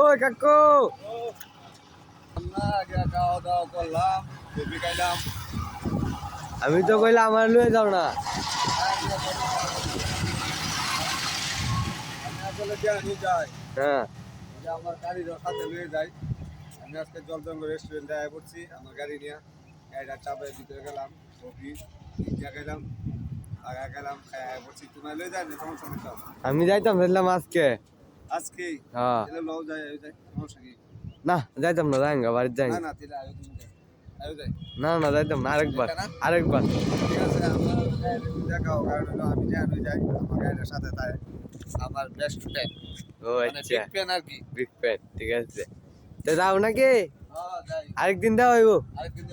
ওই কাকু খাওয়া দাওয়া করলাম, কপি খাইলাম। আমি তো কইলাম আমার লয়ে যাও না। আমি আসলে জানি যাই, হ্যাঁ আমার গাড়ির সাথে নিয়ে যাই। আমি আজকে জলদঙ্গ রেস্টুরেন্টে আয় পড়ছি আমার গাড়ি নিয়ে। গাড়িটা চাপের ভিতরে গেলাম, কপি পিজ্জা খেলাম, আগা গেলাম, খাই আয় পড়ছি। তোমার লয়ে যায় না সমস্যা নেই। আমি যাইতাম ভাবলাম আজকে। আজকেই হ্যাঁ লও যায় সমস্যা কি? না যাইতাম না, যাই বাড়িতে যাই। না না তিলা আয়ো তুমি যাই, আয়ো যাই। না না যাইতাম না, আরেকবার আরেকবার। ঠিক আছে, আমার দেখাও, কারণ হলো আমি জানি যাই আমার গাড়ির সাথে তাই আমার বেস্ট ফ্রেন্ড, ও মানে আচ্ছা, বিগ ফ্যান আর কি। বিগ ফ্যান, ঠিক আছে। তো যাও নাকি হ্যাঁ যাই, আরেকদিন দেওয়া হইব। আরেকদিন